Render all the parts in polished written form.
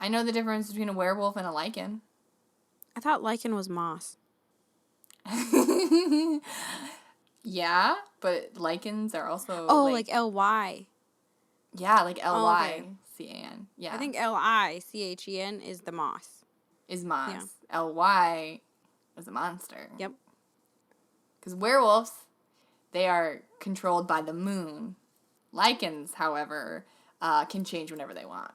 I know the difference between a werewolf and a lichen. I thought lichen was moss. Yeah, but lichens are also like L-Y. Yeah, like Lycan. Yeah. I think Lichen is the moss. Is moss. Yeah. Ly is a monster. Yep. Because werewolves, they are controlled by the moon. Lichens, however, can change whenever they want.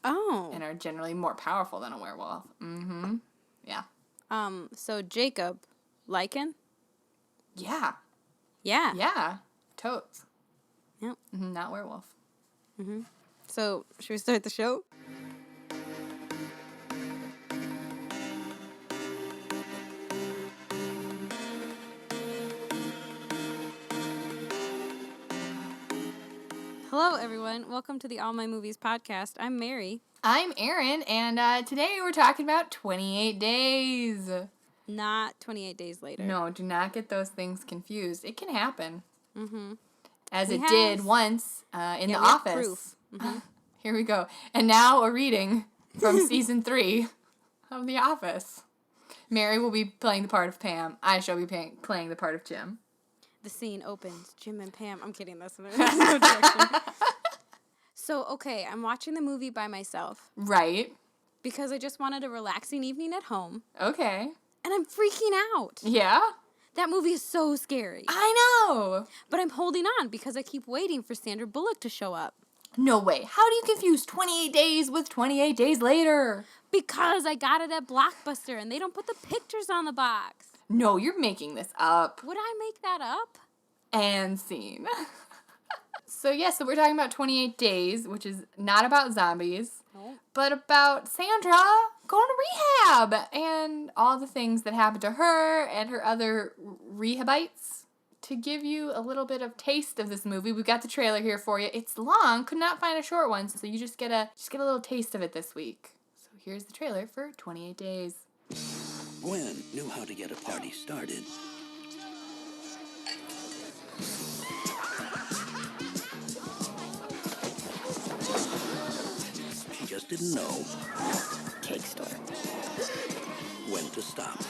Oh. And are generally more powerful than a werewolf. Mm-hmm. Yeah. So Jacob, lichen? Yeah. Yeah. Yeah. Totes. Yep. Mm-hmm. Not werewolf. Mm-hmm. So, should we start the show? Hello, everyone. Welcome to the All My Movies podcast. I'm Mary. I'm Erin, and today we're talking about 28 Days. Not 28 Days Later. No, do not get those things confused. It can happen. Mm-hmm. As it did once in The we have Office. Proof. Mm-hmm. Here we go. And now a reading from season 3 of The Office. Mary will be playing the part of Pam. I shall be playing the part of Jim. The scene opens. Jim and Pam. I'm kidding. That's no direction. So, okay, I'm watching the movie by myself. Right. Because I just wanted a relaxing evening at home. Okay. And I'm freaking out. Yeah? That movie is so scary. I know. But I'm holding on because I keep waiting for Sandra Bullock to show up. No way. How do you confuse 28 Days with 28 Days Later? Because I got it at Blockbuster and they don't put the pictures on the box. No, you're making this up. Would I make that up? And scene. So we're talking about 28 Days, which is not about zombies, but about Sandra going to rehab and all the things that happened to her and her other rehabites. To give you a little bit of taste of this movie, we've got the trailer here for you. It's long, could not find a short one, so you just get a little taste of it this week. So here's the trailer for 28 Days. Gwen knew how to get a party started. She just didn't know Cake store. when to stop.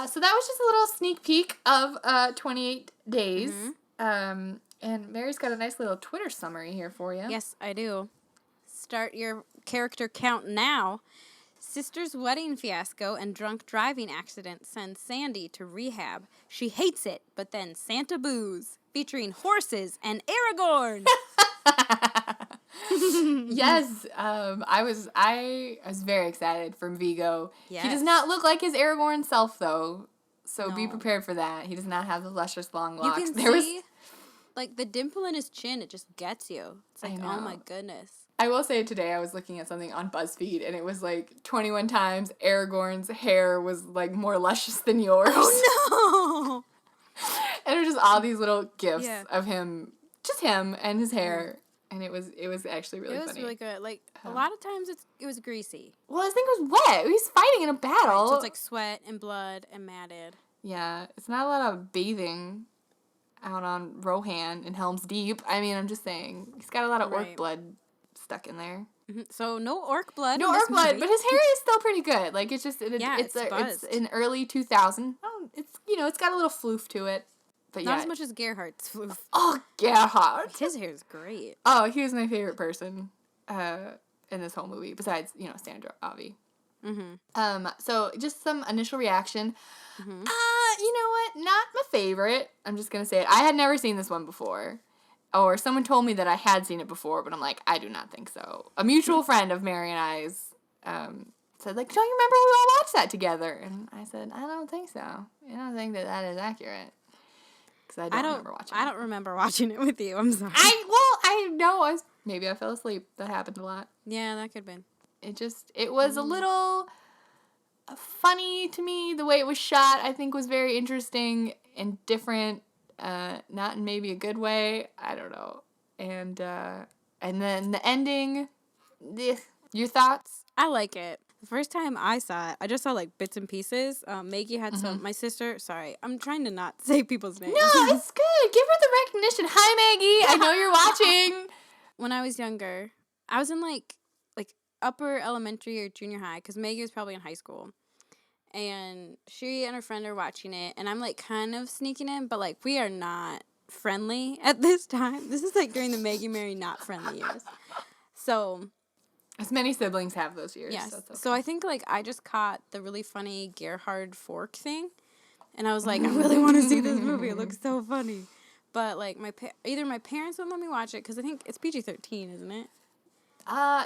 So that was just a little sneak peek of 28 Days. Mm-hmm. And Mary's got a nice little Twitter summary here for you. Yes, I do. Start your character count now. Sister's wedding fiasco and drunk driving accident send Sandy to rehab. She hates it, but then Santa boos, featuring horses and Aragorn. Yes, I was very excited for Vigo. Yes. He does not look like his Aragorn self, though, so No. Be prepared for that. He does not have the luscious long locks. You can see, like, the dimple in his chin, it just gets you. It's like, oh my goodness. I will say today I was looking at something on BuzzFeed, and it was like 21 times Aragorn's hair was like more luscious than yours. Oh, no! And it was just all these little gifs of him, just him and his hair. And it was actually really funny. It was really good. Like, a lot of times it was greasy. Well, I think it was wet. He's fighting in a battle. Right, so it's like sweat and blood and matted. Yeah, it's not a lot of bathing out on Rohan in Helm's Deep. I mean, I'm just saying. He's got a lot of orc blood stuck in there. Mm-hmm. So, no orc blood. No orc blood, but his hair is still pretty good. Like, it's just, it's in early 2000. Oh, it's got a little floof to it. But not as much as Gerhardt's floof. Oh, Gerhardt. His hair is great. Oh, he was my favorite person in this whole movie, besides, Sandra, Avi. Mm-hmm. So just some initial reaction. Mm-hmm. You know what? Not my favorite. I'm just going to say it. I had never seen this one before. Or someone told me that I had seen it before, but I'm like, I do not think so. A mutual friend of Mary and I's said, like, don't you remember we all watched that together? And I said, I don't think so. I don't think that is accurate. Because I don't remember watching it. I don't remember watching it with you. I'm sorry. I know. Maybe I fell asleep. That happened a lot. Yeah, that could have been. It was a little funny to me. The way it was shot, I think, was very interesting and different. Not in maybe a good way. I don't know. And then the ending, your thoughts? I like it. The first time I saw it, I just saw like bits and pieces. Maggie had some. My sister. Sorry, I'm trying to not say people's names. No, it's good. Give her the recognition. Hi, Maggie. I know you're watching. When I was younger, I was in like upper elementary or junior high because Maggie was probably in high school, and she and her friend are watching it, and I'm like kind of sneaking in, but like we are not friendly at this time. This is like during the Maggie Mary not friendly years. So. As many siblings have those years. Yes. So, it's okay. So I think like I just caught the really funny Gerhard Fork thing, and I was like, I really want to see this movie. It looks so funny. But like either my parents wouldn't let me watch it because I think it's PG-13, isn't it?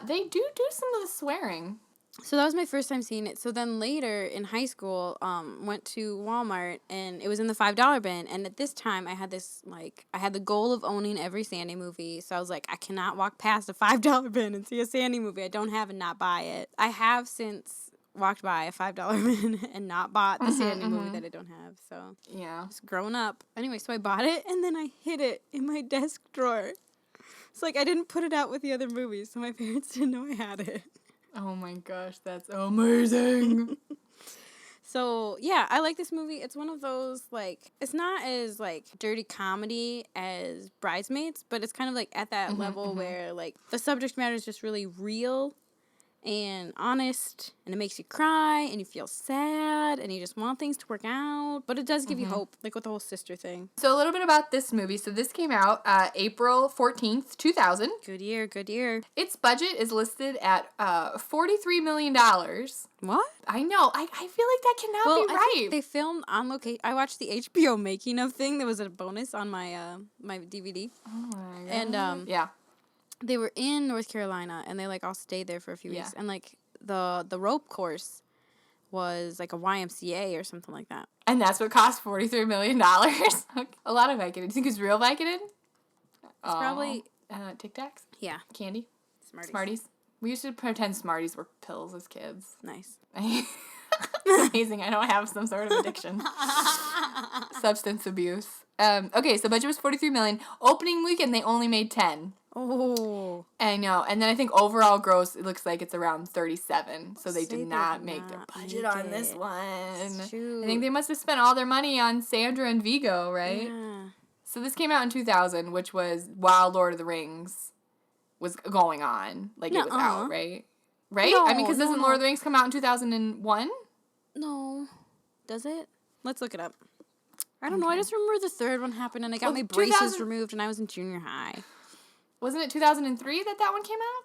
They do some of the swearing. So that was my first time seeing it. So then later in high school, went to Walmart and it was in the $5 bin. And at this time, I had the goal of owning every Sandy movie. So I was like, I cannot walk past a $5 bin and see a Sandy movie I don't have and not buy it. I have since walked by a $5 bin and not bought the Sandy movie that I don't have. So yeah, it's grown up. Anyway, so I bought it and then I hid it in my desk drawer. It's like I didn't put it out with the other movies, so my parents didn't know I had it. Oh my gosh, that's amazing. So, yeah, I like this movie. It's one of those, like, it's not as, like, dirty comedy as Bridesmaids, but it's kind of, like, at that level where, like, the subject matter is just really real and honest, and it makes you cry, and you feel sad, and you just want things to work out, but it does give you hope, like with the whole sister thing. So a little bit about this movie. So this came out April 14th, 2000. Good year, good year. Its budget is listed at $43 million. What? I know. I feel like that cannot be I right. think they filmed on location. I watched the HBO making of thing. There was a bonus on my my DVD. Oh my God. And yeah. they were in North Carolina, and they, like, all stayed there for a few weeks. And, like, the rope course was, like, a YMCA or something like that. And that's what cost $43 million. A lot of Vicodin. Do you think it's real Vicodin? It's probably... Tic Tacs? Yeah. Candy? Smarties. Smarties? We used to pretend Smarties were pills as kids. Nice. Amazing. I don't have some sort of addiction. Substance abuse. Okay, so budget was $43 million. Opening weekend, they only made 10. Oh. I know. And then I think overall gross, it looks like it's around 37. So they Say did they not did make not their make budget on this it. one. Shoot. I think they must have spent all their money on Sandra and Vigo, right? Yeah. So this came out in 2000, which was while Lord of the Rings was going on. Like, it was out, right? Right? No, I mean, because doesn't Lord of the Rings come out in 2001? No. Does it? Let's look it up. I don't know. I just remember the third one happened, and I got my 2000 braces removed, and I was in junior high. Wasn't it 2003 that one came out?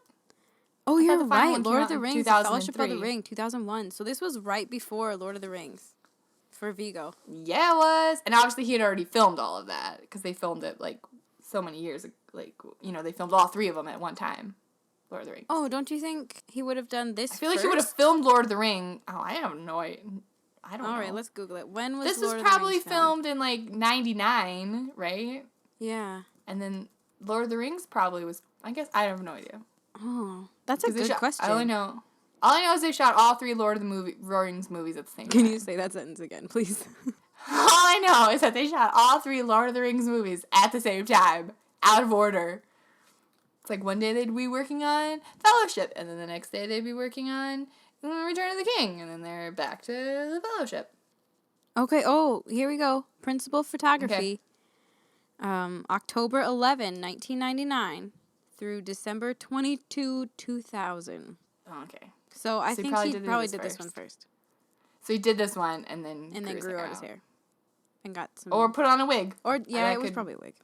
Oh, you're the final right. one came Lord of out the in Rings, The Fellowship of the 2003. Ring, 2001. So this was right before Lord of the Rings for Vigo. Yeah, it was. And obviously he had already filmed all of that because they filmed it, like, so many years. Like, you know, they filmed all three of them at one time. Lord of the Rings. Oh, don't you think he would have done this I feel like he would have filmed Lord of the Ring. Oh, I have no idea. I don't know. All right, let's Google it. When was This Lord was of the probably Rings filmed in, like, 99, right? Yeah. And then Lord of the Rings probably was, I guess, I have no idea. Oh, that's a good question. All I know is they shot all three Lord of the Rings movies at the same time. Can you say that sentence again, please? All I know is that they shot all three Lord of the Rings movies at the same time, out of order. It's like one day they'd be working on Fellowship, and then the next day they'd be working on Return of the King, and then they're back to the Fellowship. Okay, oh, here we go. Principal photography. October 11, 1999 through December 22, 2000. Oh, okay. So I think he probably did this one first. So he did this one and then grew out his hair. And got some... Or put on a wig. Or, yeah, it was probably a wig.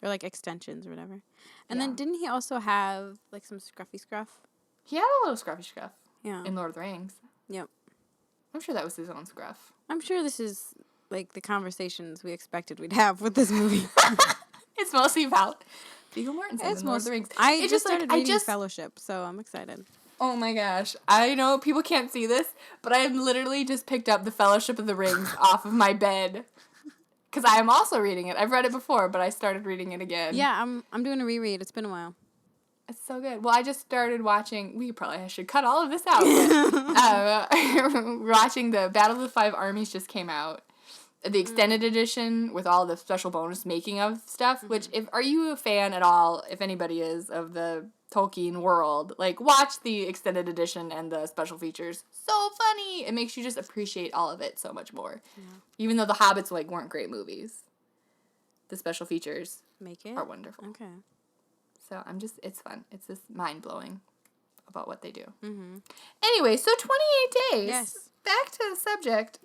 Or, like, extensions or whatever. And then didn't he also have, like, some scruffy scruff? He had a little scruffy scruff. Yeah. In Lord of the Rings. Yep. I'm sure that was his own scruff. I'm sure this is, like, the conversations we expected we'd have with this movie. It's mostly about Viggo Mortensen and Lord of the Rings. I just started reading Fellowship, so I'm excited. Oh my gosh. I know people can't see this, but I literally just picked up The Fellowship of the Rings off of my bed. Because I am also reading it. I've read it before, but I started reading it again. Yeah, I'm doing a reread. It's been a while. It's so good. Well, I just started watching... I should cut all of this out. Watching the Battle of the Five Armies just came out. the extended edition with all the special bonus making of stuff, which are you a fan at all, if anybody is, of the Tolkien world, like, watch the extended edition and the special features. So funny! It makes you just appreciate all of it so much more. Yeah. Even though the Hobbits, like, weren't great movies. The special features are wonderful. Okay. So it's fun. It's just mind-blowing about what they do. Mm-hmm. Anyway, so 28 Days. Yes. Back to the subject.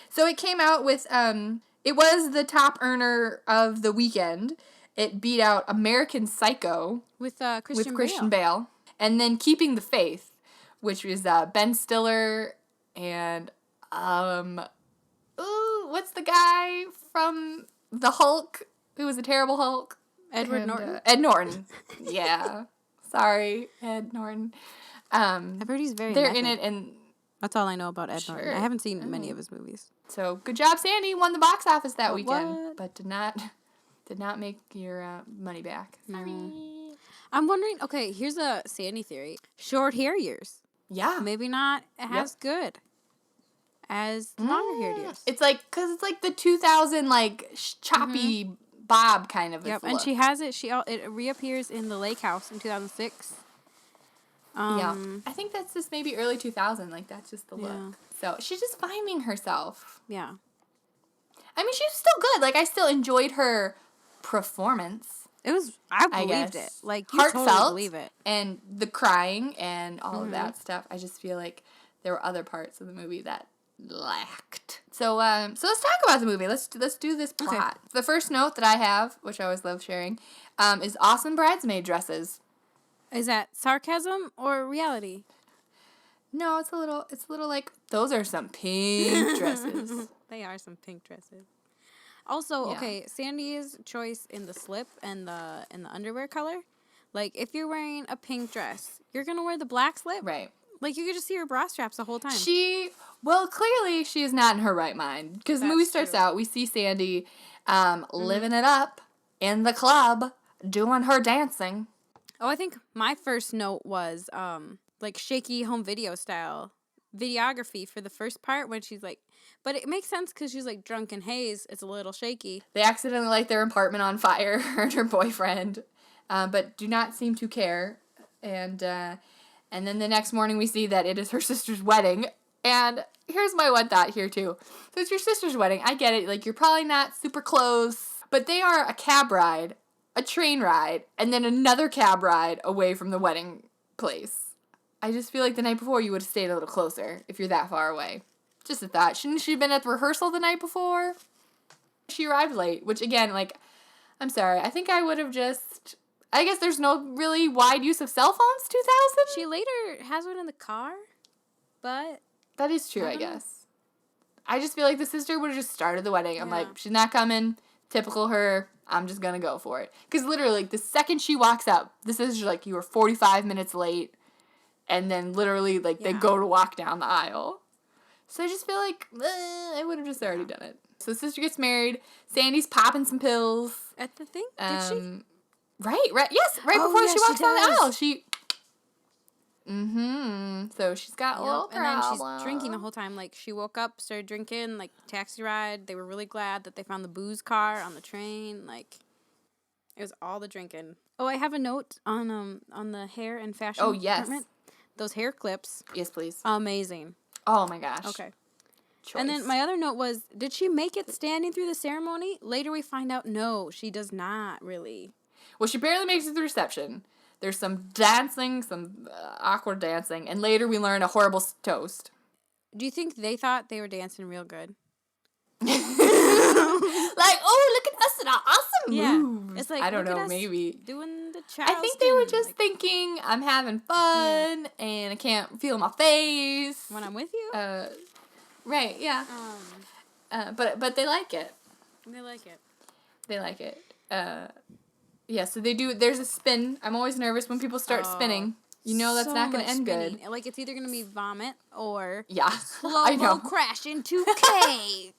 So it came out with, it was the top earner of the weekend. It beat out American Psycho with Christian Bale. And then Keeping the Faith, which was Ben Stiller and what's the guy from the Hulk who was a terrible Hulk? Edward Norton. Ed Norton. Yeah. Sorry, Ed Norton. I've heard he's very They're in it, and that's all I know about Ed Norton. I haven't seen many of his movies. So good job, Sandy. Won the box office that weekend, but did not make your money back. Sorry. I'm wondering. Okay, here's a Sandy theory: short hair years. Yeah. Maybe not as good as longer haired years. It's like because it's like the 2000 like choppy bob kind of. Yep, and she has it. It reappears in the Lake House in 2006. Yeah, I think that's just maybe early 2000. Like that's just the look. So she's just finding herself. Yeah. I mean, she's still good. Like I still enjoyed her performance. It was. I believed it. Like you heartfelt, totally believe it. And the crying and all of that stuff. I just feel like there were other parts of the movie that lacked. So let's talk about the movie. Let's do this plot. Okay. The first note that I have, which I always love sharing, is awesome bridesmaid dresses. Is that sarcasm or reality? No, it's a little like those are some pink dresses. They are some pink dresses. Also, okay, Sandy's choice in the slip and the underwear color. Like if you're wearing a pink dress, you're gonna wear the black slip. Right. Like you could just see her bra straps the whole time. Clearly she is not in her right mind because the movie starts out. We see Sandy living it up in the club, doing her dancing. Oh, I think my first note was like shaky home video style videography for the first part when she's like, but it makes sense because she's like drunk and haze. It's a little shaky. They accidentally light their apartment on fire, her and her boyfriend, but do not seem to care. And then the next morning we see that it is her sister's wedding. And here's my one thought here too. So it's your sister's wedding. I get it. Like you're probably not super close, but they are a cab ride, a train ride, and then another cab ride away from the wedding place. I just feel like the night before you would have stayed a little closer if you're that far away. Just a thought. Shouldn't she have been at the rehearsal the night before? She arrived late, which again, like, I'm sorry. I think I would have just... I guess there's no really wide use of cell phones, 2000? She later has one in the car, but... That is true, I guess. I just feel like the sister would have just started the wedding. I'm like, she's not coming. Typical her. I'm just going to go for it. Because literally, like, the second she walks up, the sister's like, you were 45 minutes late. And then literally, like, they go to walk down the aisle. So I just feel like I would have just already done it. So the sister gets married. Sandy's popping some pills. At the thing? Did she? Right. Yes, before she walks down the aisle. So she's got a little problem. And then she's drinking the whole time. Like, she woke up, started drinking, like, taxi ride. They were really glad that they found the booze car on the train. Like, it was all the drinking. Oh, I have a note on the hair and fashion department. Those hair clips. Yes, please. Amazing. Oh, my gosh. Okay. Choice. And then my other note was, did she make it standing through the ceremony? Later we find out, no, she does not really. Well, she barely makes it to the reception. There's some dancing, some awkward dancing, and later we learn a horrible toast. Do you think they thought they were dancing real good? Like, oh, look at us in our awesome moves. It's like, I don't know, maybe. Doing the child. I think they were just thinking, I'm having fun, and I can't feel my face. When I'm with you? Right, yeah. But they like it. They like it. They like it. Yeah, so they do, there's a spin. I'm always nervous when people start spinning. You know that's not going to end good. Like, it's either going to be vomit or slow-mo crash into cake.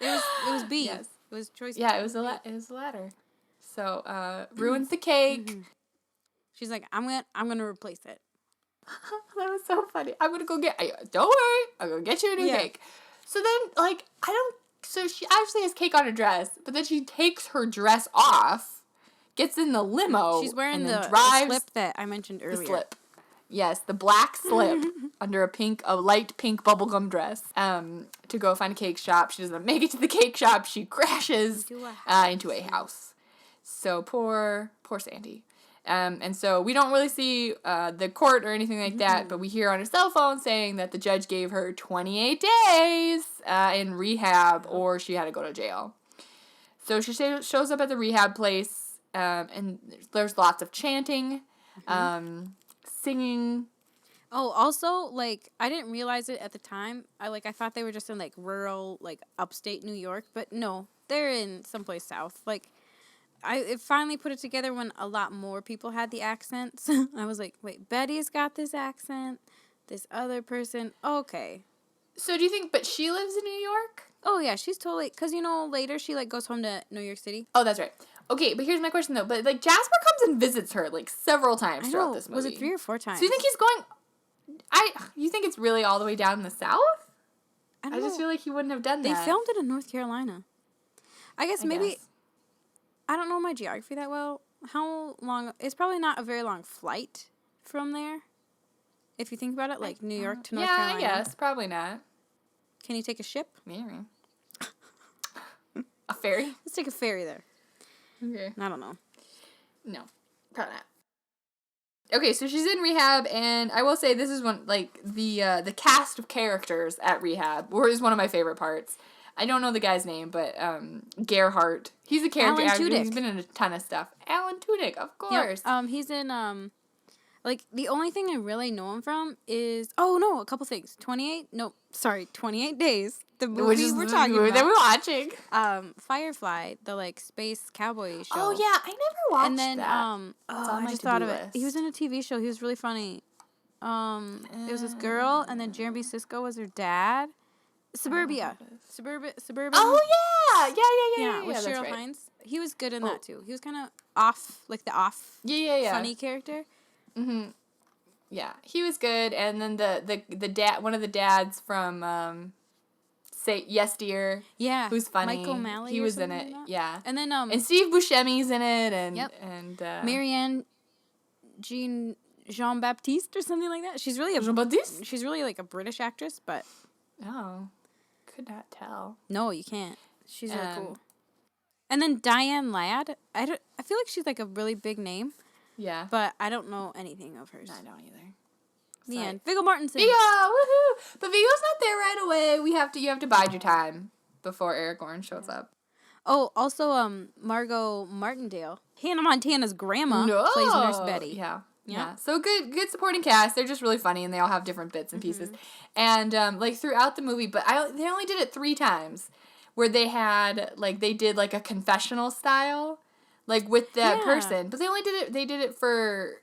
It was B. Yes. It was choice. Yeah, it was the latter. So, ruins the cake. Mm-hmm. She's like, I'm gonna replace it. That was so funny. I'm gonna go don't worry, I'm gonna get you a new cake. So then, like, I don't So she actually has cake on her dress, but then she takes her dress off, gets in the limo, She's wearing and then the drives slip that I mentioned earlier. the slip. Yes, the black slip under a light pink bubblegum dress to go find a cake shop. She doesn't make it to the cake shop. She crashes into a house. So poor Sandy. And so we don't really see the court or anything like that, but we hear on her cell phone saying that the judge gave her 28 days in rehab or she had to go to jail. So she shows up at the rehab place, and there's lots of chanting, singing. Oh, also, like, I didn't realize it at the time. I thought they were just in, like, rural, like, upstate New York, but no, they're in someplace south. Like, it finally put it together when a lot more people had the accents. I was like, wait, Betty's got this accent, this other person, okay. So do you think, but she lives in New York? Oh, yeah, she's totally, because, later she, like, goes home to New York City. Oh, that's right. Okay, but here's my question, though. But, like, Jasper comes and visits her, like, several times throughout this movie. Was it 3 or 4 times? So you think he's going... You think it's really all the way down in the South? I just feel like he wouldn't have done that. They filmed it in North Carolina. I guess. I don't know my geography that well. How long... It's probably not a very long flight from there. If you think about it, like New York to North Carolina. Yeah, I guess. Probably not. Can you take a ship? Maybe. A ferry? Let's take a ferry there. Okay. I don't know. No, probably not. Okay, so she's in rehab, and I will say this is one, like, the cast of characters at rehab is one of my favorite parts. I don't know the guy's name, but Gerhardt. He's a character actor. He's been in a ton of stuff. Alan Tudyk, of course. Yep. He's in like the only thing I really know him from is a couple things. 28 days. The movie we're talking about. That we're watching. Firefly, the like space cowboy show. Oh yeah, I never watched and then, that. I just thought of it. He was in a TV show. He was really funny. There was this girl, and then Jeremy Sisko was her dad. Suburbia. Suburban. Oh yeah. Yeah, with Cheryl Hines. He was good in that too. He was kind of off, like the funny character. Mm-hmm. Yeah, he was good, and then the dad, one of the dads from Say Yes Dear. Yeah, who's funny. Michael O'Malley. He was in it. Like yeah, and then and Steve Buscemi's in it, and Marianne Jean Baptiste or something like that. She's really She's really like a British actress, but could not tell. No, you can't. She's really cool. And then Diane Ladd. I feel like she's like a really big name. Yeah. But I don't know anything of hers. I don't either. The end. Viggo Mortensen. Viggo, woohoo! But Viggo's not there right away. You have to bide your time before Aragorn shows up. Oh, also Margot Martindale. Hannah Montana's grandma plays Nurse Betty. Yeah. So good supporting cast. They're just really funny, and they all have different bits and pieces. And like throughout the movie, but they only did it 3 times, where they did like a confessional style, like with the person. But they did it for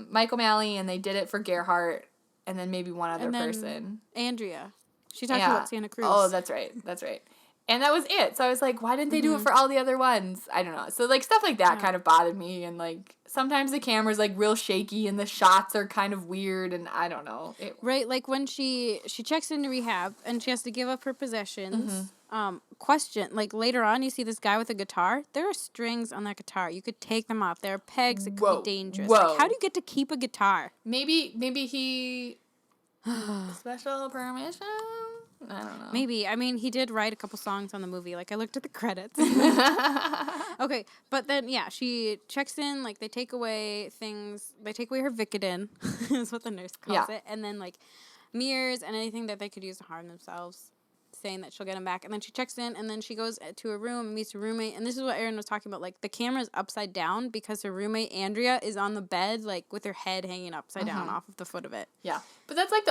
Mike O'Malley, and they did it for Gerhardt, and then maybe one other person. Andrea. She talked about Santa Cruz. Oh, that's right. And that was it. So I was like, why didn't they do it for all the other ones? I don't know. So, like, stuff like that kind of bothered me. And, like, sometimes the camera's, like, real shaky and the shots are kind of weird. And I don't know. Right. Like, when she checks into rehab and she has to give up her possessions. Question. Like, later on, you see this guy with a guitar. There are strings on that guitar. You could take them off. There are pegs. It could be dangerous. Whoa. Like, how do you get to keep a guitar? Maybe he... special permission? I don't know. Maybe. I mean, he did write a couple songs on the movie. Like, I looked at the credits. Okay, but then, she checks in. Like, they take away things. They take away her Vicodin, is what the nurse calls it. And then, like, mirrors and anything that they could use to harm themselves, saying that she'll get them back. And then she checks in, and then she goes to a room and meets her roommate. And this is what Erin was talking about. Like, the camera's upside down because her roommate, Andrea, is on the bed, like, with her head hanging upside down off of the foot of it. Yeah. But that's, like,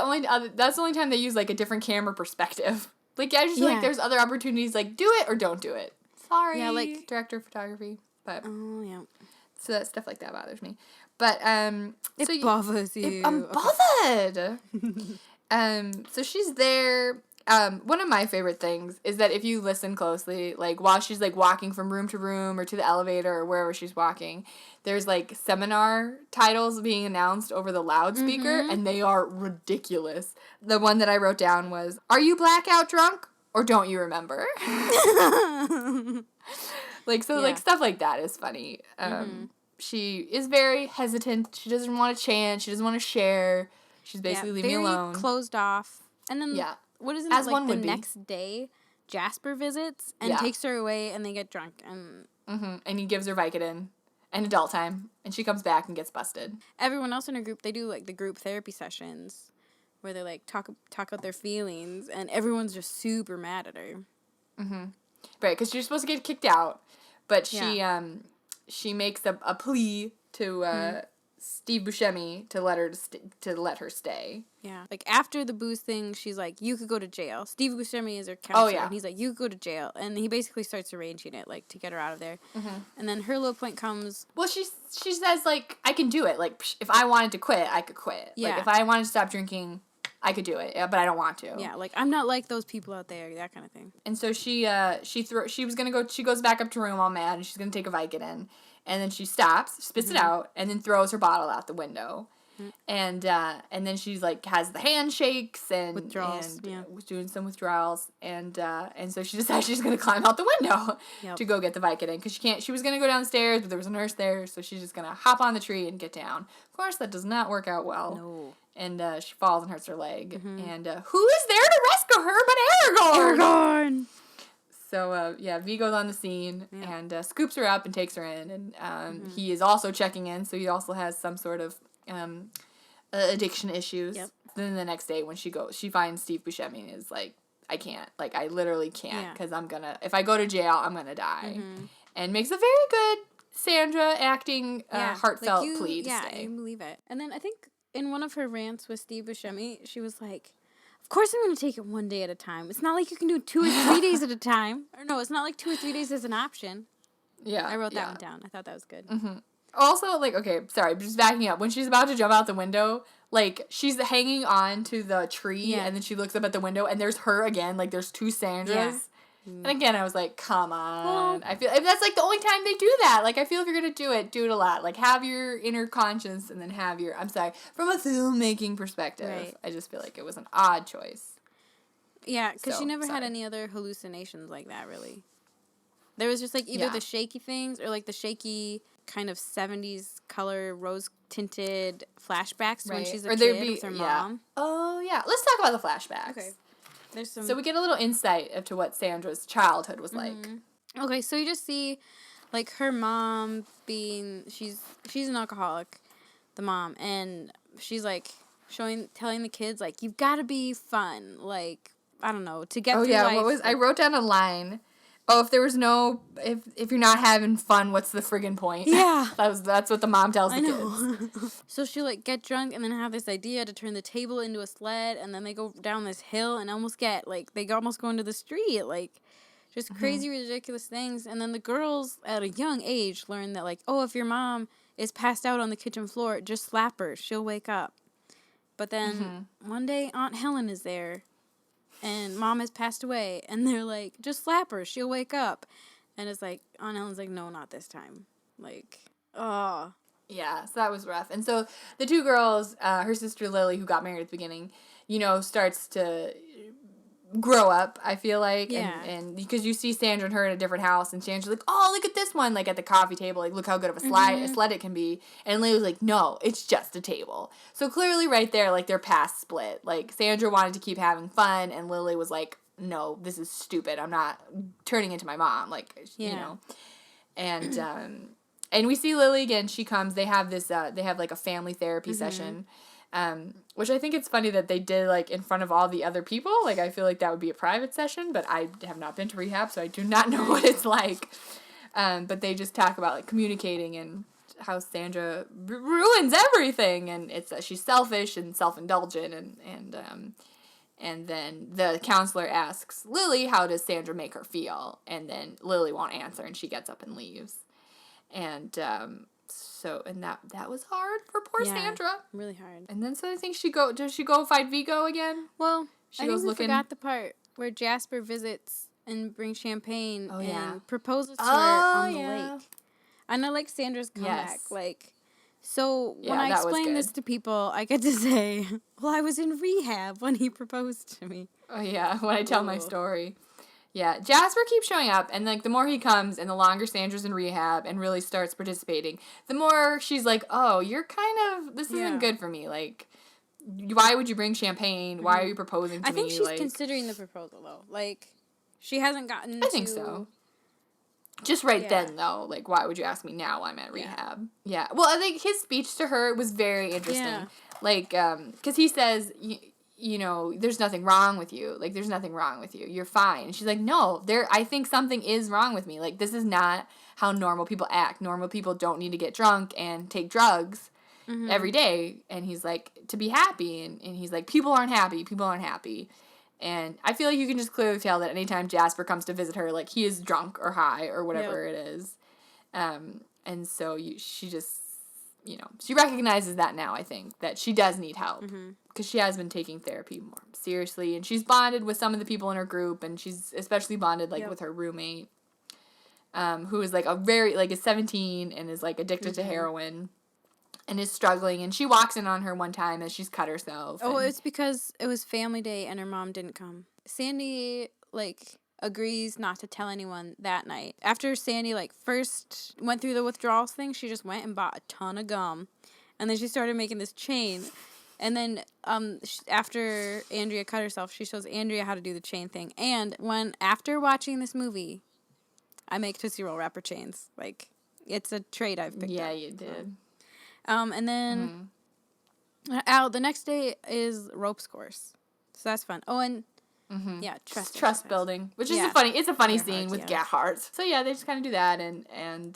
that's the only time they use, like, a different camera perspective. Like, I just feel like there's other opportunities, like, do it or don't do it. Sorry. Yeah, like... Director of photography. But... Oh, yeah. So that stuff like that bothers me. But, It bothers you. I'm bothered! So she's there... one of my favorite things is that if you listen closely, like, while she's, like, walking from room to room or to the elevator or wherever she's walking, there's, like, seminar titles being announced over the loudspeaker, and they are ridiculous. The one that I wrote down was, "Are you blackout drunk Or don't you remember? Like, so, like, stuff like that is funny. She is very hesitant. She doesn't want to chant. She doesn't want to share. She's basically leave me alone. Very closed off. And then, what is it, as like, one the would next day, Jasper visits and takes her away, and they get drunk, and... And he gives her Vicodin and adult time, and she comes back and gets busted. Everyone else in her group, they do, like, the group therapy sessions, where they, like, talk out their feelings, and everyone's just super mad at her. Right, because she's supposed to get kicked out, but she makes a plea to Steve Buscemi to let her stay. Yeah, like after the booze thing, she's like, "You could go to jail." Steve Buscemi is her counselor, and he's like, "You could go to jail," and he basically starts arranging it, like, to get her out of there. And then her low point comes. Well, she says, like, I can do it. Like, if I wanted to quit, I could quit. Yeah. Like, if I wanted to stop drinking, I could do it, but I don't want to. Yeah, like, I'm not like those people out there, that kind of thing. And so she goes back up to her room all mad, and she's gonna take a Vicodin, and then she stops, spits it out, and then throws her bottle out the window. And then she's like has the handshakes and withdrawals, was doing some withdrawals, and so she decides she's gonna climb out the window to go get the Vicodin because she was gonna go downstairs, but there was a nurse there, so she's just gonna hop on the tree and get down. Of course, that does not work out well. No. And she falls and hurts her leg. And who is there to rescue her but Aragorn? Aragorn! So, Vigo's on the scene and scoops her up and takes her in. And he is also checking in, so he also has some sort of addiction issues. Yep. Then the next day when she finds Steve Buscemi and is like, I can't. Like, I literally can't because if I go to jail, I'm going to die. And makes a very good Sandra acting heartfelt plea to stay. Yeah, you believe it. And then I think in one of her rants with Steve Buscemi, she was like, of course I'm going to take it one day at a time. It's not like you can do 2 or 3 days at a time. Or no, it's not like 2 or 3 days is an option. Yeah. I wrote that one down. I thought that was good. Also, like, okay, sorry, just backing up. When she's about to jump out the window, like, she's hanging on to the tree, and then she looks up at the window, and there's her again. Like, there's 2 Sandras. Yeah. And again, I was like, come on. Well, I feel if that's, like, the only time they do that. Like, I feel if you're going to do it a lot. Like, have your inner conscience and then have your, I'm sorry, from a filmmaking perspective, I just feel like it was an odd choice. Yeah, because she never had any other hallucinations like that, really. There was just, like, either the shaky things or, like, the shaky kind of 70s color rose-tinted flashbacks when she's a kid with her mom. Oh, yeah. Let's talk about the flashbacks. Okay. So we get a little insight into what Sandra's childhood was like. Okay, so you just see, like, her mom being, she's an alcoholic, the mom, and she's, like, telling the kids, like, you've got to be fun, like, I don't know, to get through life. I wrote down a line. Oh, if you're not having fun, what's the friggin' point? Yeah. That's what the mom tells the kids. So she'll, like, get drunk and then have this idea to turn the table into a sled, and then they go down this hill and they almost go into the street, like, just crazy, ridiculous things. And then the girls, at a young age, learn that, like, oh, if your mom is passed out on the kitchen floor, just slap her. She'll wake up. But then one day, Aunt Helen is there. And mom has passed away, and they're like, just slap her, she'll wake up. And it's like, Aunt Helen's like, no, not this time. Like, oh. Yeah, so that was rough. And so the 2 girls, her sister Lily, who got married at the beginning, starts to grow up, I feel like. Yeah. And because you see Sandra and her in a different house, and Sandra's like, oh, look at this one, like at the coffee table, like, look how good of a sled it can be. And Lily's like, no, it's just a table. So clearly right there, like, their paths split. Like, Sandra wanted to keep having fun, and Lily was like, no, this is stupid. I'm not turning into my mom, like, you know. And we see Lily again, she comes, they have this, like, a family therapy session. Which I think it's funny that they did, like, in front of all the other people. Like, I feel like that would be a private session, but I have not been to rehab, so I do not know what it's like. But they just talk about, like, communicating and how Sandra ruins everything, and it's she's selfish and self-indulgent, and then the counselor asks Lily, how does Sandra make her feel? And then Lily won't answer, and she gets up and leaves. And, that was hard for poor Sandra. Really hard. And then so I think does she go fight Vigo again? Well, I think we forgot the part where Jasper visits and brings champagne and proposes to her on the lake. And I like Sandra's comeback. Like, so when I explain this to people, I get to say, well, I was in rehab when he proposed to me. Oh, yeah, when I tell my story. Yeah, Jasper keeps showing up, and, like, the more he comes and the longer Sandra's in rehab and really starts participating, the more she's like, oh, you're kind of, this isn't good for me. Like, why would you bring champagne? Why are you proposing to me? I think she's like, considering the proposal, though. Like, she hasn't gotten I think so. Just then, though, like, why would you ask me now? I'm at rehab. Yeah. Well, I think his speech to her was very interesting. Yeah. Like, because he says, you know, there's nothing wrong with you. Like, there's nothing wrong with you. You're fine. And she's like, no, I think something is wrong with me. Like, this is not how normal people act. Normal people don't need to get drunk and take drugs every day. And he's like, to be happy. And he's like, people aren't happy. People aren't happy. And I feel like you can just clearly tell that anytime Jasper comes to visit her, like, he is drunk or high or whatever it is. And so she just, you know, she recognizes that now, I think, that she does need help. Because she has been taking therapy more seriously. And she's bonded with some of the people in her group. And she's especially bonded, like, with her roommate, who is, like, is 17 and is, like, addicted to heroin. And is struggling, and she walks in on her one time as she's cut herself. Oh, it's because it was family day and her mom didn't come. Sandy, like, agrees not to tell anyone that night. After Sandy, like, first went through the withdrawals thing, she just went and bought a ton of gum. And then she started making this chain. And then after Andrea cut herself, she shows Andrea how to do the chain thing. And after watching this movie, I make Tootsie Roll wrapper chains. Like, it's a trait I've picked up. Yeah, you did. And then the next day is ropes course, so that's fun. Oh, and trust building, which is a funny scene with Gerhardt. So yeah, they just kind of do that, and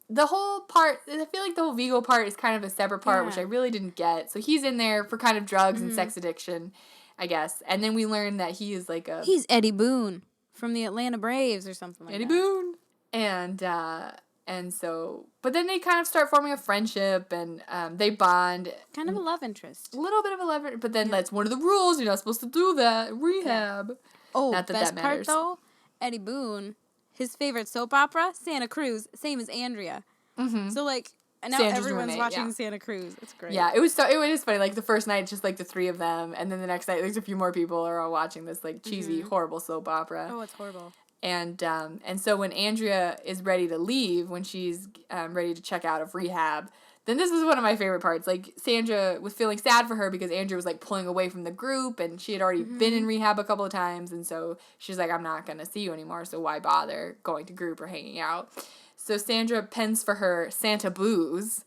the whole part. I feel like the whole Vigo part is kind of a separate part, which I really didn't get. So he's in there for kind of drugs and sex addiction, I guess. And then we learn that he is like he's Eddie Boone from the Atlanta Braves or something like that. Eddie Boone, and so, but then they kind of start forming a friendship, and they bond. Kind of a love interest. A little bit of a love interest, but then that's one of the rules. You're not supposed to do that. Rehab. Yeah. Oh, not that part, though, Eddie Boone, his favorite soap opera, Santa Cruz, same as Andrea. So, like, and now Sandra's everyone's roommate, watching Santa Cruz. It's great. Yeah, it was funny. Like, the first night, it's just, like, the three of them, and then the next night, there's a few more people are all watching this, like, cheesy, horrible soap opera. Oh, it's horrible. And so when Andrea is ready to leave, when she's ready to check out of rehab, then this is one of my favorite parts. Like, Sandra was feeling sad for her because Andrea was, like, pulling away from the group, and she had already been in rehab a couple of times, and so she's like, I'm not going to see you anymore, so why bother going to group or hanging out? So Sandra pens for her Santa Booze,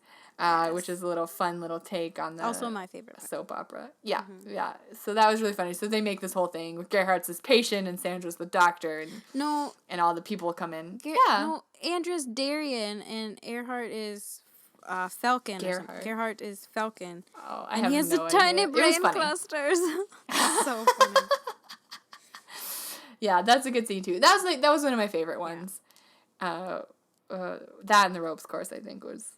which is a little fun little take on the also my favorite soap opera. Yeah, yeah. So that was really funny. So they make this whole thing with Gerhardt's this patient and Sandra's the doctor, and all the people come in. No, Andrea's Darien and Earhart is Falcon. Gerhardt is Falcon. Oh, I and have he has no the tiny idea. brain clusters. So funny. Yeah, that's a good scene too. That was one of my favorite ones. That and the ropes course, I think, was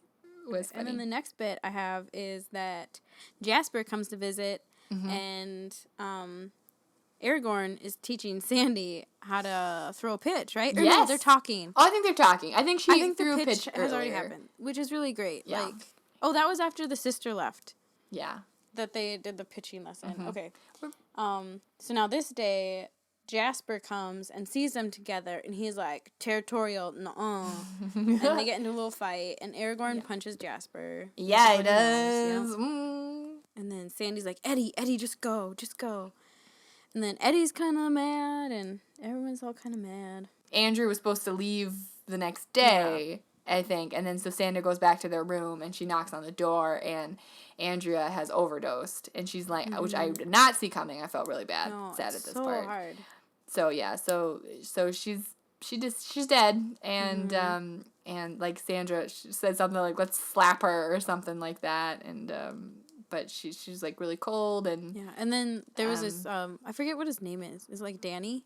funny. And then the next bit I have is that Jasper comes to visit, and Aragorn is teaching Sandy how to throw a pitch, right? Or no, they're talking. Oh, I think they're talking. I think threw a pitch has already earlier. happened, which is really great. Yeah. Like, that was after the sister left. Yeah. That they did the pitching lesson. Okay. So now this day, Jasper comes and sees them together, and he's like, territorial, nuh-uh. And they get into a little fight, and Aragorn punches Jasper. Yeah, he does. Yeah. And then Sandy's like, Eddie, just go. And then Eddie's kind of mad, and everyone's all kind of mad. Andrew was supposed to leave the next day, I think, and then so Sandra goes back to their room, and she knocks on the door, and Andrea has overdosed, and she's like, which I did not see coming. I felt really sad at this part. So hard. So yeah, so she's dead, and like Sandra said something like, let's slap her or something like that, and but she's like really cold, and and then there was this I forget what his name is. Is it like Danny?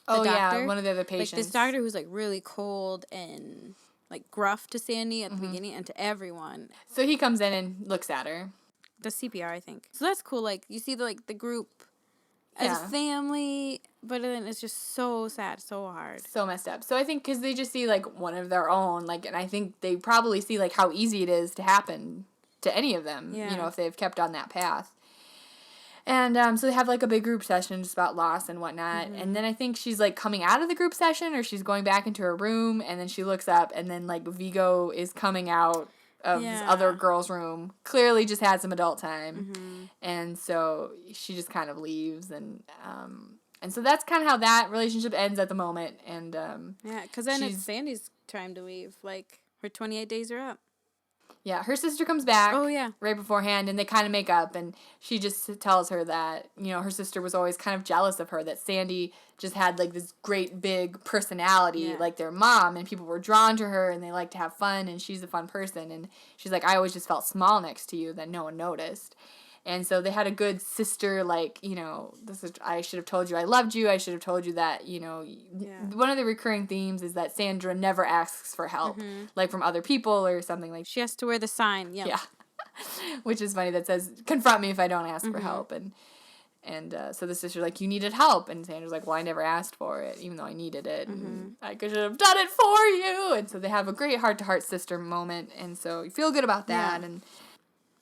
Oh yeah, one of the other patients. Like this doctor who's like really cold and like gruff to Sandy at the beginning and to everyone. So he comes in and looks at her. The CPR, I think. So that's cool. Like you see the group as a family, but then it's just so sad, so hard, so messed up. So I think because they just see like one of their own, like, and I think they probably see like how easy it is to happen to any of them, you know, if they've kept on that path. And so they have, like, a big group session just about loss and whatnot. And then I think she's, like, coming out of the group session, or she's going back into her room, and then she looks up, and then, like, Vigo is coming out of this other girl's room. Clearly just had some adult time. And so she just kind of leaves, and so that's kind of how that relationship ends at the moment. And yeah, because then it's Sandy's time to leave. Like, her 28 days are up. Yeah, her sister comes back. Oh, yeah. Right beforehand, and they kind of make up, and she just tells her that, you know, her sister was always kind of jealous of her, that Sandy just had, like, this great big personality, like their mom, and people were drawn to her, and they like to have fun, and she's a fun person, and she's like, I always just felt small next to you, that no one noticed. And so they had a good sister, like, you know, I should have told you I loved you. I should have told you that, you know, one of the recurring themes is that Sandra never asks for help, like from other people or something like. She has to wear the sign. Yep. Yeah. Which is funny, that says, confront me if I don't ask for help. And so the sister's like, you needed help. And Sandra's like, well, I never asked for it, even though I needed it. And I should have done it for you. And so they have a great heart-to-heart sister moment. And so you feel good about that. Yeah. And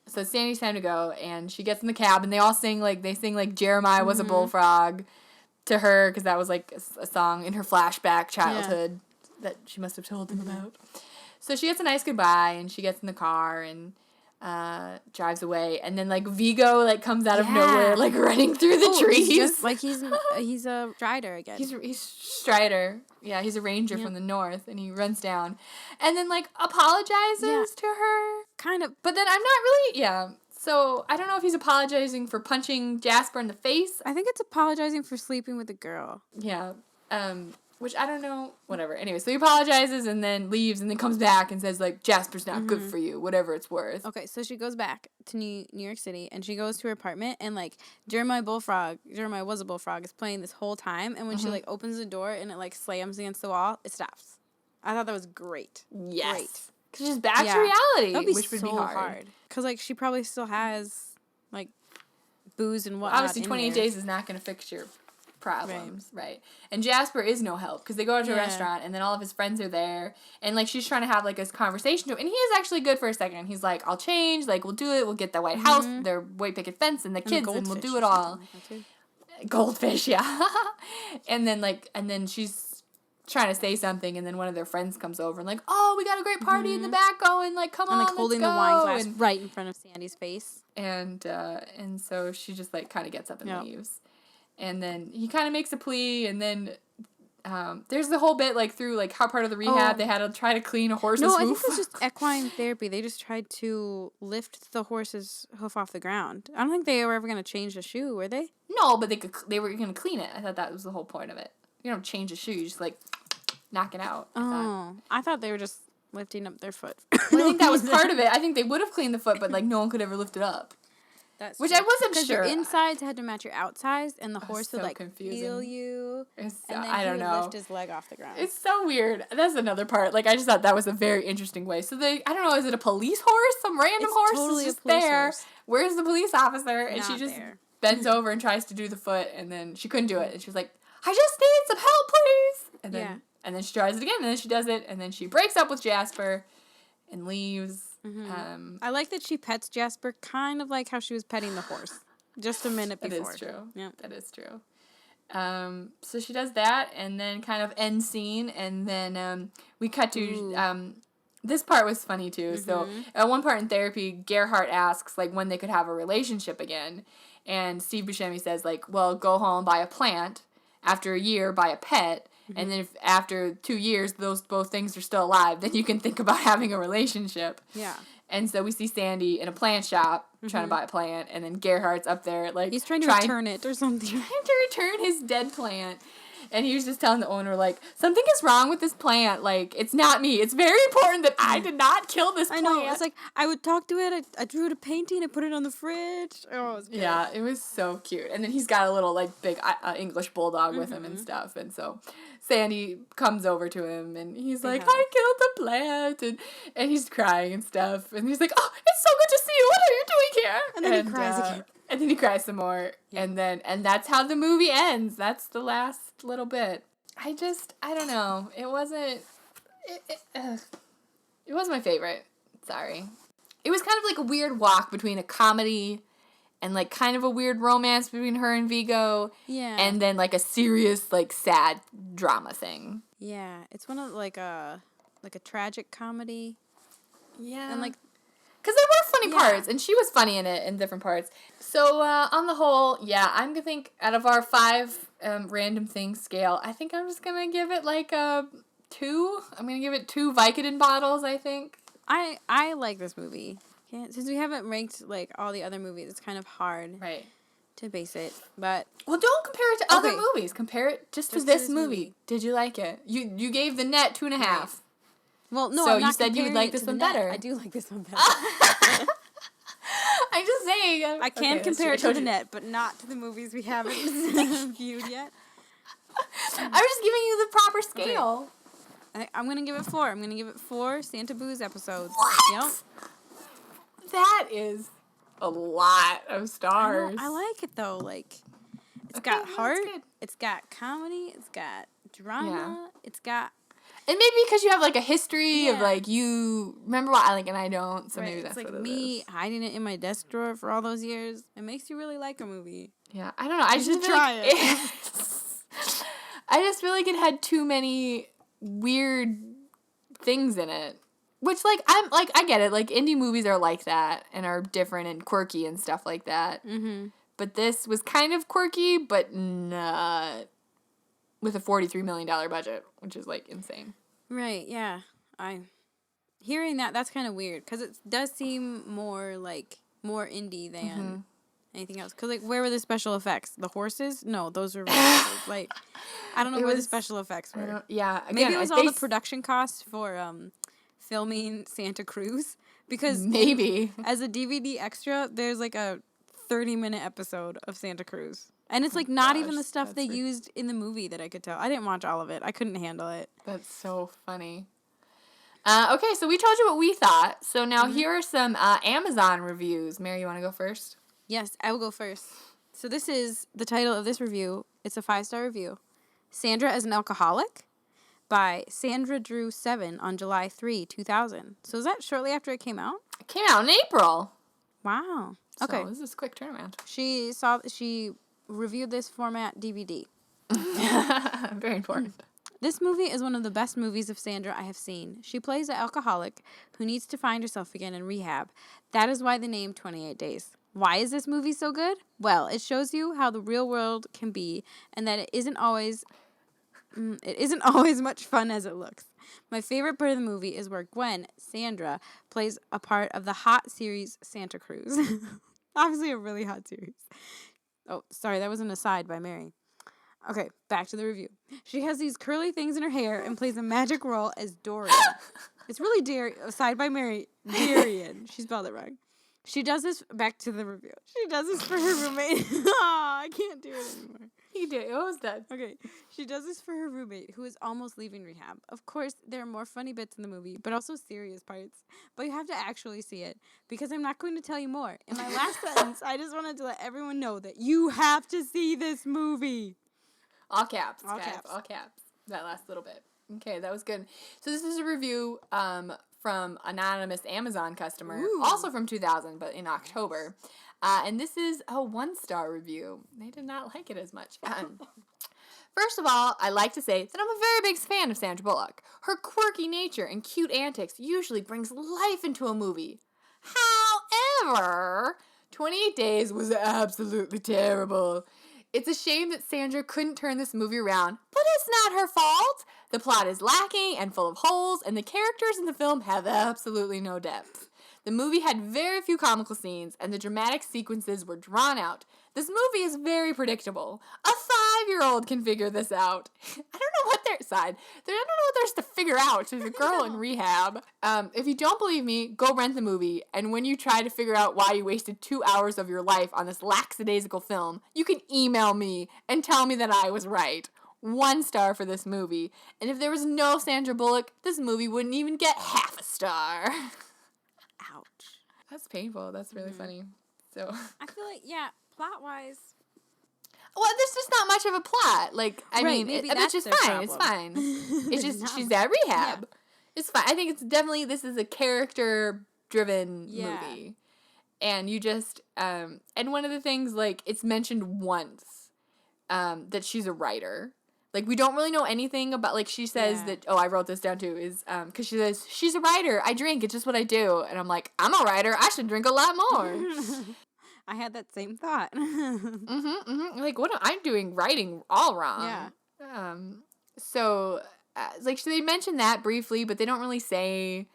so it's Sandy's time to go, and she gets in the cab, and they all sing, like, Jeremiah was a bullfrog to her, because that was, like, a song in her flashback childhood that she must have told them about. So she gets a nice goodbye, and she gets in the car, and drives away, and then, like, Vigo, like, comes out of nowhere, like, running through the trees. He's just, like, he's a Strider again. He's Strider. Yeah, he's a ranger from the north, and he runs down, and then, like, apologizes to her. Kind of. But then I'm not really, so I don't know if he's apologizing for punching Jasper in the face. I think it's apologizing for sleeping with a girl. Yeah, which I don't know, whatever. Anyway, so he apologizes and then leaves and then comes back and says, like, Jasper's not good for you, whatever it's worth. Okay, so she goes back to New York City, and she goes to her apartment, and, like, Jeremiah was a bullfrog, is playing this whole time, and when she, like, opens the door and it, like, slams against the wall, it stops. I thought that was great. Yes. Great. Because she's back to reality, That'd be which would so be hard. Because, like, she probably still has, like, booze and whatnot. Obviously, 28 days is not going to fix your problems, right? And Jasper is no help, because they go out to a restaurant, and then all of his friends are there, and, like, she's trying to have, like, this conversation to him, and he is actually good for a second. He's like, I'll change, like, we'll do it, we'll get the White House, their white picket fence, and the kids, and we'll do it all. Goldfish, yeah. and then she's trying to say something, and then one of their friends comes over and, like, oh, we got a great party in the back going, like, come on, like, let's holding go. the wine glass right in front of Sandy's face. And so she just, like, kind of gets up and leaves. And then he kind of makes a plea, and then there's the whole bit, like, through, like, how part of the rehab they had to try to clean a horse's hoof. No, I think it's just equine therapy. They just tried to lift the horse's hoof off the ground. I don't think they were ever going to change the shoe, were they? No, but they were going to clean it. I thought that was the whole point of it. You don't change a shoe, you just, like, knock it out. I thought they were just lifting up their foot. Well, I think that was part of it. I think they would have cleaned the foot, but, like, no one could ever lift it up. That's Which true. I wasn't Because sure. your insides had to match your outsides, and the horse would, like, confusing. feel you, and then I don't he would know. lift his leg off the ground. It's so weird. That's another part. Like, I just thought that was a very interesting way. So I don't know, is it a police horse? Some random horse totally is just a police there. horse. Where's the police officer? And Not she just there. bends over and tries to do the foot, and then she couldn't do it. And she was like, I just need some help, please. And then she tries it again, and then she does it, and then she breaks up with Jasper and leaves. I like that she pets Jasper kind of like how she was petting the horse. Just a minute before. That is true. Yeah. That is true. So she does that, and then kind of end scene, and then we cut to this part was funny too. So at one part in therapy, Gerhardt asks like when they could have a relationship again, and Steve Buscemi says like, well, go home, buy a plant. After a year, buy a pet. And then if after 2 years those both things are still alive, then you can think about having a relationship. Yeah. And so we see Sandy in a plant shop trying to buy a plant, and then Gerhardt's up there like he's trying to return it or something. Trying to return his dead plant. And he was just telling the owner, like, something is wrong with this plant. Like, it's not me. It's very important that I did not kill this plant. I know. It's like, I would talk to it. I drew it a painting. I put it on the fridge. Oh, it was good. Yeah, it was so cute. And then he's got a little, like, big English bulldog with him and stuff. And so Sandy comes over to him, and he's like, I killed the plant. And he's crying and stuff. And he's like, oh, it's so good to see you. What are you doing here? And then he cries again. And then he cries some more. Yeah. And that's how the movie ends. That's the last little bit. I don't know. It wasn't my favorite. Sorry. It was kind of like a weird walk between a comedy and like kind of a weird romance between her and Vigo. Yeah. And then like a serious like sad drama thing. Yeah, it's one of like a tragic comedy. Yeah. And like because there were funny parts, and she was funny in it in different parts. So on the whole, yeah, I'm gonna think out of our 5 random things scale, I think I'm just gonna give it like a 2. I'm gonna give it 2 Vicodin bottles. I think. I like this movie. Since we haven't ranked like all the other movies, it's kind of hard to base it. But well, don't compare it to other movies. Compare it just to this movie. Did you like it? You gave The Net 2.5. Right. Well, no, so I'm not you said you would like this one better. I do like this one better. I'm just saying. I can compare it to The Net, but not to the movies we haven't viewed yet. I'm just giving you the proper scale. Okay. I'm going to give it 4. I'm going to give it 4 Santa Booze episodes. What? Yep. That is a lot of stars. I like it, though. Like, it's got heart. It's got comedy. It's got drama. Yeah. It's got... And maybe because you have, like, a history of, like, you remember what I like and I don't, so maybe that's like what it me hiding it in my desk drawer for all those years. It makes you really like a movie. Yeah, I don't know. I just try it. I just feel like it had too many weird things in it. Which, like, I get it. Like, indie movies are like that and are different and quirky and stuff like that. Mm-hmm. But this was kind of quirky, but not... with a $43 million budget, which is, like, insane. Right, yeah. Hearing that's kind of weird, because it does seem more indie than anything else. Because, like, where were the special effects? The horses? No, those were like, I don't know where the special effects were. Yeah. Again, maybe it was all the production costs for filming Santa Cruz. Because maybe. As a DVD extra, there's, like, a 30-minute episode of Santa Cruz. And it's, like, not even the stuff they used in the movie that I could tell. I didn't watch all of it. I couldn't handle it. That's so funny. Okay, so we told you what we thought. So now here are some Amazon reviews. Mary, you want to go first? Yes, I will go first. So this is the title of this review. It's a 5-star review. Sandra as an Alcoholic by Sandra Drew 7 on July 3, 2000. So is that shortly after it came out? It came out in April. Wow. Okay. So this is a quick turnaround. She reviewed this format DVD. Very important. This movie is one of the best movies of Sandra I have seen. She plays an alcoholic who needs to find herself again in rehab. That is why the name 28 Days. Why is this movie so good? Well, it shows you how the real world can be and that it isn't always much fun as it looks. My favorite part of the movie is where Gwen, Sandra, plays a part of the hot series Santa Cruz. Obviously a really hot series. Oh, sorry, that was an aside by Mary. Okay, back to the review. She has these curly things in her hair and plays a magic role as Dorian. It's really aside by Mary, Darian. She spelled it wrong. She does this, back to the review. She does this for her roommate. I can't do it anymore. You did. It was done. Okay. She does this for her roommate, who is almost leaving rehab. Of course, there are more funny bits in the movie, but also serious parts. But you have to actually see it, because I'm not going to tell you more. In my last sentence, I just wanted to let everyone know that you have to see this movie. All caps. All caps. That last little bit. Okay, that was good. So this is a review from anonymous Amazon customer, also from 2000, but in October. And this is a 1-star review. They did not like it as much. First of all, I like to say that I'm a very big fan of Sandra Bullock. Her quirky nature and cute antics usually brings life into a movie. However, 28 Days was absolutely terrible. It's a shame that Sandra couldn't turn this movie around, but it's not her fault. The plot is lacking and full of holes, and the characters in the film have absolutely no depth. The movie had very few comical scenes, and the dramatic sequences were drawn out. This movie is very predictable. A 5-year-old can figure this out. I don't know what there's to figure out. She's a girl in rehab. If you don't believe me, go rent the movie, and when you try to figure out why you wasted 2 hours of your life on this lackadaisical film, you can email me and tell me that I was right. 1 star for this movie. And if there was no Sandra Bullock, this movie wouldn't even get half a star. Ouch. That's painful. That's really funny. So I feel like, plot-wise. Well, there's just not much of a plot. Like, I mean, it's just fine. It's fine. It's just, she's at rehab. Yeah. It's fine. I think it's definitely, this is a character-driven movie. And you just, and one of the things, like, it's mentioned once, that she's a writer. Like, we don't really know anything about, like, she says that, I wrote this down too, is, because she says, she's a writer, I drink, it's just what I do. And I'm like, I'm a writer, I should drink a lot more. I had that same thought. Like, what am I doing writing all wrong? Yeah. So, like, they mention that briefly, but they don't really say,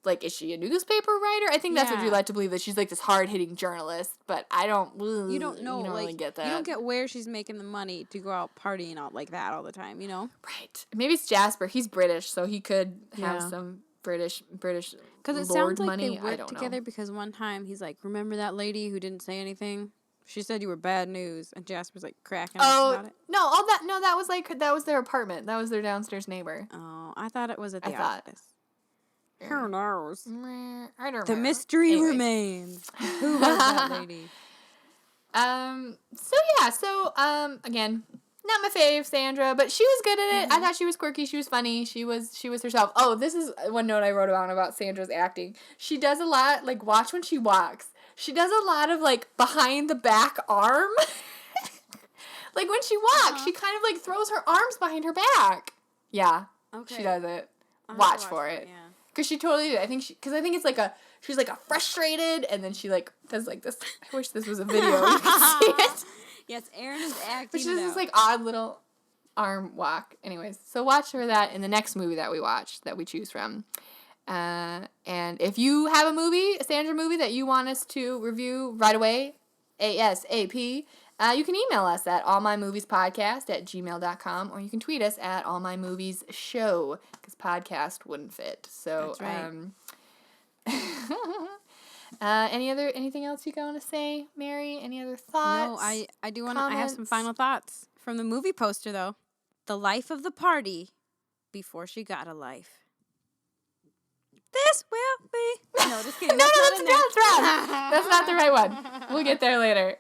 like, is she a newspaper writer? I think that's what you're led to believe, that she's, like, this hard-hitting journalist, but I don't... You don't know, you don't like, really get that. You don't get where she's making the money to go out partying out like that all the time, you know? Right. Maybe it's Jasper. He's British, so he could have some British Because it lord sounds like money. they worked together because one time he's like, remember that lady who didn't say anything? She said you were bad news, and Jasper's like cracking up about it. That was their apartment. That was their downstairs neighbor. Oh, I thought it was at the I thought. office. Who knows? I don't know. The mystery remains. Who was that lady? Again, not my fave, Sandra, but she was good at it. I thought she was quirky. She was funny. She was herself. Oh, this is one note I wrote about Sandra's acting. She does a lot, like, watch when she walks. She does a lot of, like, behind the back arm. Like, when she walks, she kind of, like, throws her arms behind her back. Yeah. Okay. She does it. Watch for it. Yeah. Because she totally did. I think it's like she's like a frustrated, and then she, like, does, like, this. I wish this was a video. You can see it. Yes, Erin is acting. But she does this, like, odd little arm walk. Anyways, so watch for that in the next movie that we watch, that we choose from. And if you have a Sandra movie that you want us to review right away, ASAP, you can email us at allmymoviespodcast@gmail.com, or you can tweet us at allmymoviesshow, because podcast wouldn't fit. So, that's right. Anything else you want to say, Mary? Any other thoughts? No, I do want to. I have some final thoughts from the movie poster, though. The life of the party before she got a life. This will be. No, just kidding. No, that's not the right one. We'll get there later.